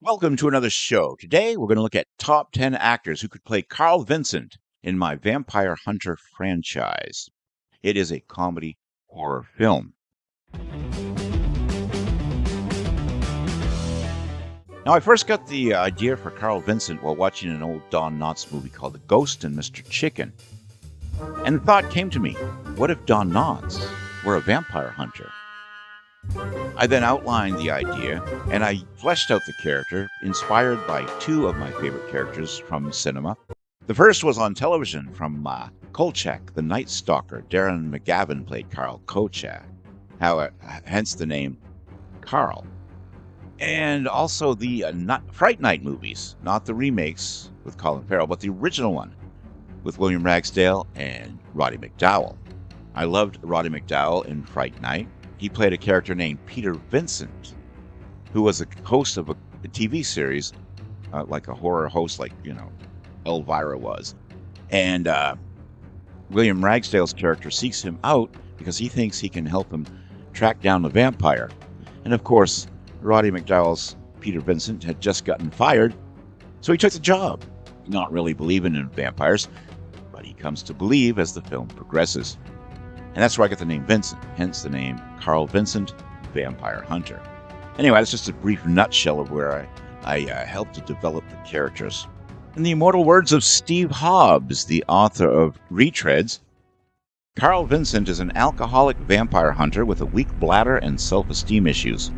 Welcome to another show. Today we're going to look at top 10 actors who could play Karl Vincent in my Vampire Hunter franchise. It is a comedy horror film. Now, I first got the idea for Karl Vincent while watching an old Don Knotts movie called The Ghost and Mr. Chicken. And the thought came to me, what if Don Knotts were a vampire hunter? I then outlined the idea, and I fleshed out the character, inspired by two of my favorite characters from cinema. The first was on television from Kolchak, the Night Stalker. Darren McGavin played Karl Kolchak, hence the name Karl. And also the Fright Night movies, not the remakes with Colin Farrell, but the original one with William Ragsdale and Roddy McDowall. I loved Roddy McDowall in Fright Night. He played a character named Peter Vincent, who was a host of a TV series, like a horror host, like, Elvira was. And William Ragsdale's character seeks him out because he thinks he can help him track down the vampire. And of course, Roddy McDowall's Peter Vincent had just gotten fired, so he took the job, not really believing in vampires, but he comes to believe as the film progresses. And that's where I get the name Vincent, hence the name Karl Vincent, Vampire Hunter. Anyway, that's just a brief nutshell of where I helped to develop the characters. In the immortal words of Steve Hobbs, the author of Retreads, Karl Vincent is an alcoholic vampire hunter with a weak bladder and self-esteem issues.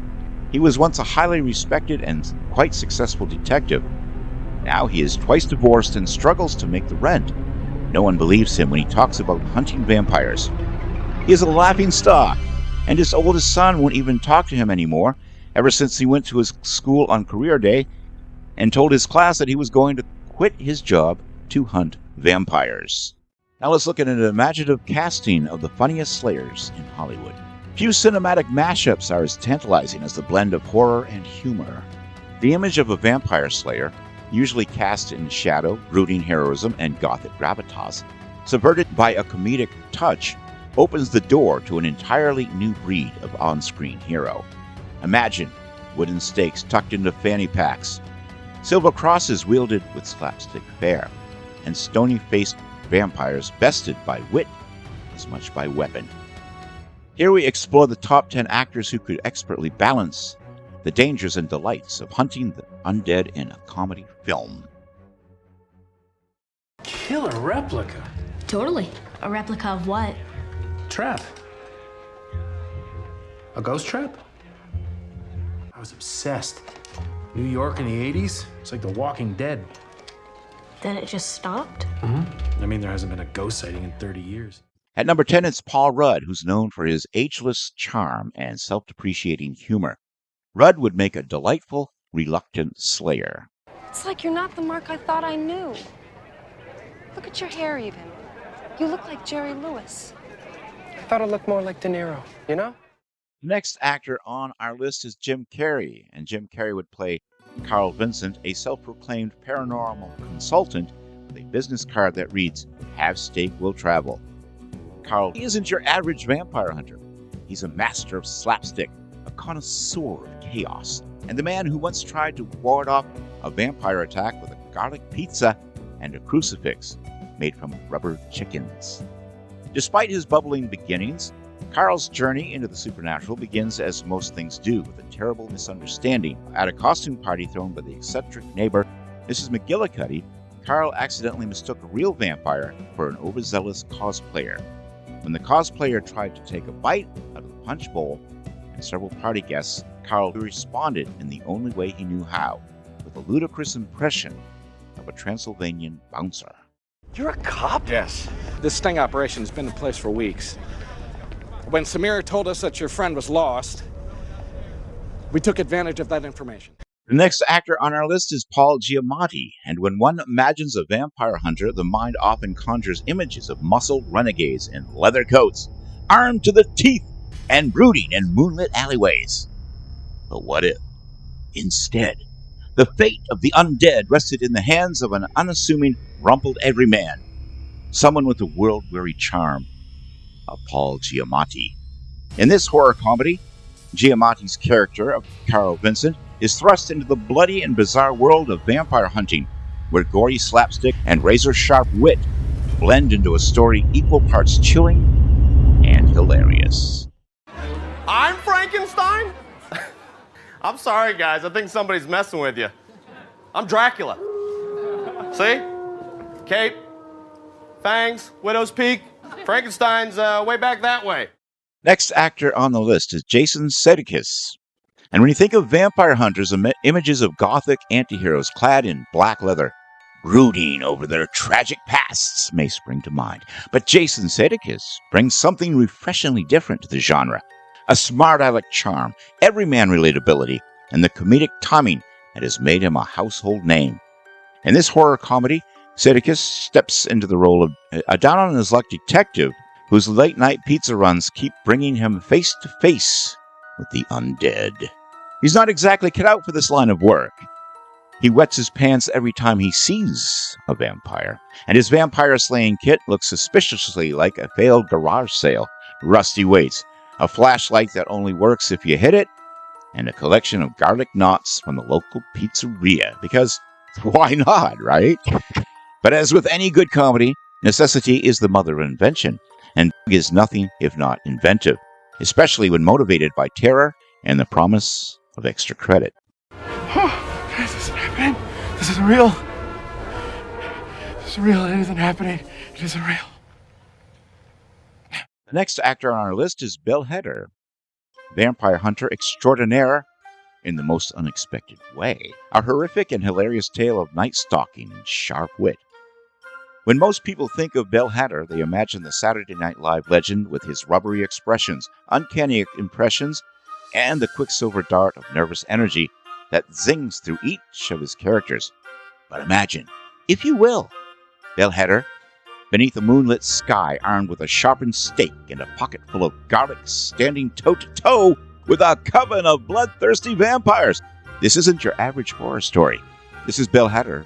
He was once a highly respected and quite successful detective. Now he is twice divorced and struggles to make the rent. No one believes him when he talks about hunting vampires. He is a laughingstock, and his oldest son won't even talk to him anymore, ever since he went to his school on career day and told his class that he was going to quit his job to hunt vampires. Now let's look at an imaginative casting of the funniest slayers in Hollywood. Few cinematic mashups are as tantalizing as the blend of horror and humor. The image of a vampire slayer, usually cast in shadow, brooding heroism, and gothic gravitas, subverted by a comedic touch, opens the door to an entirely new breed of on-screen hero. Imagine wooden stakes tucked into fanny packs, silver crosses wielded with slapstick fare, and stony-faced vampires bested by wit as much by weapon. Here we explore the top 10 actors who could expertly balance the dangers and delights of hunting the undead in a comedy film. Killer replica. Totally. A replica of what? Trap. A ghost trap? I was obsessed. New York in the 80s? It's like The Walking Dead. Then it just stopped? I mean, there hasn't been a ghost sighting in 30 years. At number 10, it's Paul Rudd, who's known for his ageless charm and self-depreciating humor. Rudd would make a delightful, reluctant slayer. It's like you're not the Mark I thought I knew. Look at your hair even. You look like Jerry Lewis. I thought it looked more like De Niro, you know? The next actor on our list is Jim Carrey, and Jim Carrey would play Karl Vincent, a self-proclaimed paranormal consultant with a business card that reads, "Have steak, will travel." Karl isn't your average vampire hunter. He's a master of slapstick, a connoisseur of chaos, and the man who once tried to ward off a vampire attack with a garlic pizza and a crucifix made from rubber chickens. Despite his bubbling beginnings, Karl's journey into the supernatural begins as most things do, with a terrible misunderstanding. At a costume party thrown by the eccentric neighbor, Mrs. McGillicuddy, Karl accidentally mistook a real vampire for an overzealous cosplayer. When the cosplayer tried to take a bite out of the punch bowl, and several party guests, Karl responded in the only way he knew how, with a ludicrous impression of a Transylvanian bouncer. You're a cop? Yes. This sting operation has been in place for weeks. When Samir told us that your friend was lost, we took advantage of that information. The next actor on our list is Paul Giamatti, and when one imagines a vampire hunter, the mind often conjures images of muscled renegades in leather coats, armed to the teeth, and brooding in moonlit alleyways. But what if, instead, the fate of the undead rested in the hands of an unassuming, rumpled everyman, someone with a world-weary charm, a Paul Giamatti. In this horror comedy, Giamatti's character of Karl Vincent is thrust into the bloody and bizarre world of vampire hunting, where gory slapstick and razor-sharp wit blend into a story equal parts chilling and hilarious. I'm Frankenstein? I'm sorry, guys. I think somebody's messing with you. I'm Dracula. See? Cape, fangs, widow's peak. Frankenstein's way back that way. Next actor on the list is Jason Sedicus. And when you think of vampire hunters, images of gothic antiheroes clad in black leather, brooding over their tragic pasts may spring to mind. But Jason Sedicus brings something refreshingly different to the genre. A smart aleck charm, everyman relatability, and the comedic timing that has made him a household name. In this horror comedy, Sedicus steps into the role of a down-on-his-luck detective whose late-night pizza runs keep bringing him face-to-face with the undead. He's not exactly cut out for this line of work. He wets his pants every time he sees a vampire, and his vampire-slaying kit looks suspiciously like a failed garage sale. Rusty weights, a flashlight that only works if you hit it, and a collection of garlic knots from the local pizzeria. Because why not, right? But as with any good comedy, necessity is the mother of invention, and is nothing if not inventive, especially when motivated by terror and the promise of extra credit. This isn't happening. This isn't real. This isn't real. It isn't happening. It isn't real. The next actor on our list is Heder, vampire hunter extraordinaire in the most unexpected way. A horrific and hilarious tale of night stalking and sharp wit. When most people think of Heder, they imagine the Saturday Night Live legend with his rubbery expressions, uncanny impressions, and the quicksilver dart of nervous energy that zings through each of his characters. But imagine, if you will, Heder, beneath a moonlit sky, armed with a sharpened stake and a pocket full of garlic, standing toe-to-toe with a coven of bloodthirsty vampires. This isn't your average horror story. This is Heder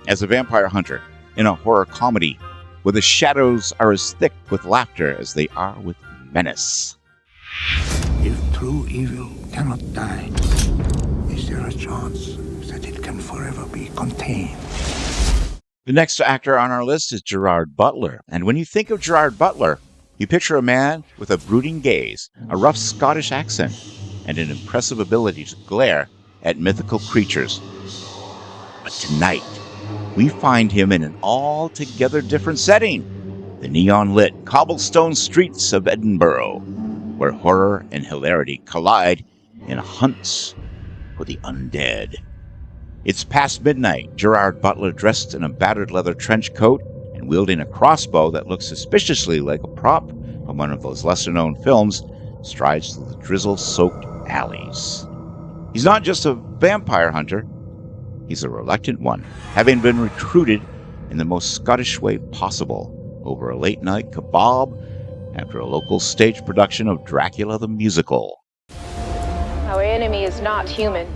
as a vampire hunter in a horror comedy where the shadows are as thick with laughter as they are with menace. If true evil cannot die, is there a chance that it can forever be contained? The next actor on our list is Gerard Butler. And when you think of Gerard Butler, you picture a man with a brooding gaze, a rough Scottish accent, and an impressive ability to glare at mythical creatures. But tonight, we find him in an altogether different setting. The neon-lit cobblestone streets of Edinburgh, where horror and hilarity collide in a hunt for the undead. It's past midnight. Gerard Butler, dressed in a battered leather trench coat and wielding a crossbow that looks suspiciously like a prop from one of those lesser-known films, strides through the drizzle-soaked alleys. He's not just a vampire hunter. He's a reluctant one, having been recruited in the most Scottish way possible over a late-night kebab after a local stage production of Dracula the Musical. Our enemy is not human.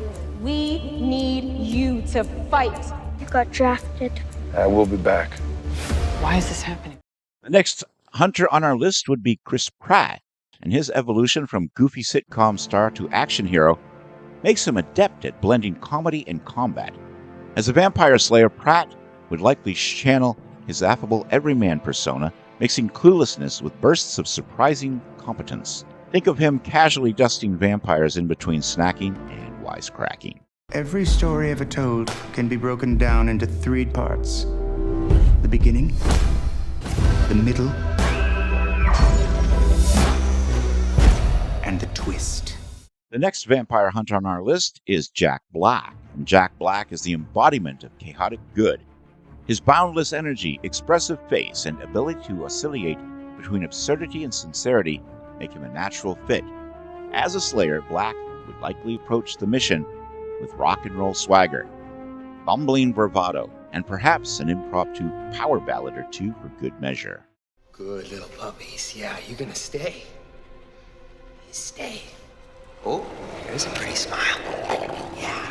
We need you to fight. You got drafted. I will be back. Why is this happening? The next hunter on our list would be Chris Pratt, and his evolution from goofy sitcom star to action hero makes him adept at blending comedy and combat. As a vampire slayer, Pratt would likely channel his affable everyman persona, mixing cluelessness with bursts of surprising competence. Think of him casually dusting vampires in between snacking and wisecracking. Every story ever told can be broken down into 3 parts. The beginning, the middle, and the twist. The next vampire hunter on our list is Jack Black. And Jack Black is the embodiment of chaotic good. His boundless energy, expressive face, and ability to oscillate between absurdity and sincerity make him a natural fit. As a slayer, Black would likely approach the mission with rock and roll swagger, bumbling bravado, and perhaps an impromptu power ballad or two for good measure. Good little puppies. Yeah, you gonna stay? Stay. Oh, there's a pretty smile. Yeah.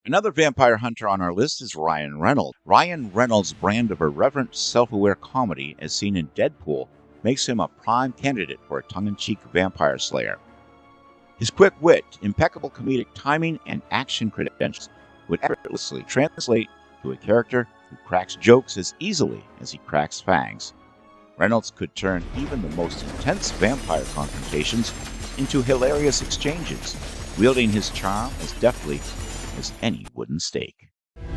Another vampire hunter on our list is Ryan Reynolds. Ryan Reynolds' brand of irreverent, self-aware comedy, as seen in Deadpool, makes him a prime candidate for a tongue-in-cheek vampire slayer. His quick wit, impeccable comedic timing, and action credentials would effortlessly translate to a character who cracks jokes as easily as he cracks fangs. Reynolds could turn even the most intense vampire confrontations into hilarious exchanges, wielding his charm as deftly as any wooden stake.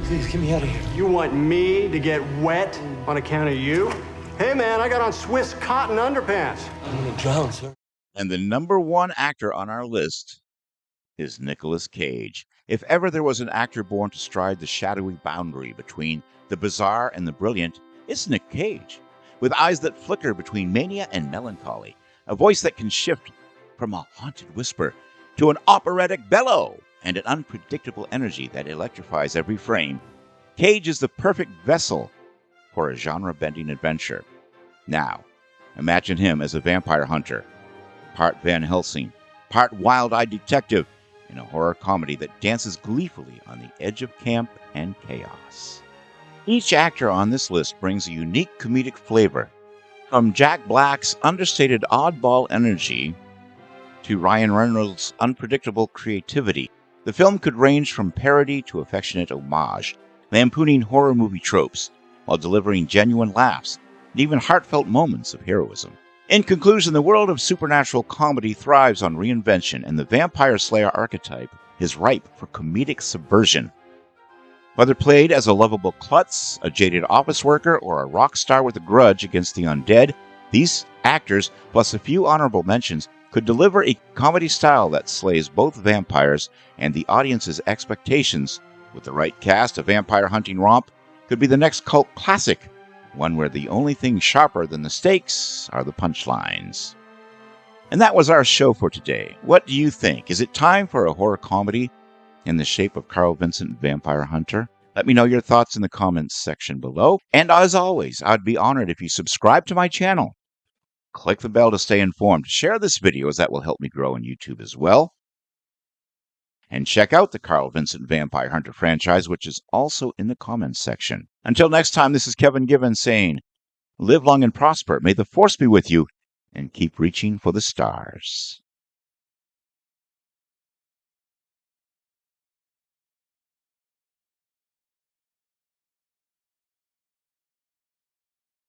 Please get me out of here. You want me to get wet on account of you? Hey man, I got on Swiss cotton underpants. I'm gonna drown, sir. And the number one actor on our list is Nicolas Cage. If ever there was an actor born to stride the shadowy boundary between the bizarre and the brilliant, it's Nick Cage. With eyes that flicker between mania and melancholy, a voice that can shift from a haunted whisper to an operatic bellow, and an unpredictable energy that electrifies every frame, Cage is the perfect vessel for a genre-bending adventure. Now, imagine him as a vampire hunter, part Van Helsing, part wild-eyed detective, in a horror comedy that dances gleefully on the edge of camp and chaos. Each actor on this list brings a unique comedic flavor, from Jack Black's understated oddball energy to Ryan Reynolds' unpredictable creativity. The film could range from parody to affectionate homage, lampooning horror movie tropes while delivering genuine laughs and even heartfelt moments of heroism. In conclusion, the world of supernatural comedy thrives on reinvention, and the vampire slayer archetype is ripe for comedic subversion. Whether played as a lovable klutz, a jaded office worker, or a rock star with a grudge against the undead, these actors, plus a few honorable mentions, could deliver a comedy style that slays both vampires and the audience's expectations. With the right cast, a vampire hunting romp could be the next cult classic, one where the only thing sharper than the stakes are the punchlines. And that was our show for today. What do you think? Is it time for a horror comedy in the shape of Karl Vincent Vampire Hunter? Let me know your thoughts in the comments section below. And as always, I'd be honored if you subscribe to my channel. Click the bell to stay informed. Share this video, as that will help me grow on YouTube as well. And check out the Karl Vincent Vampire Hunter franchise, which is also in the comments section. Until next time, this is Kevin Given saying, live long and prosper. May the force be with you, and keep reaching for the stars.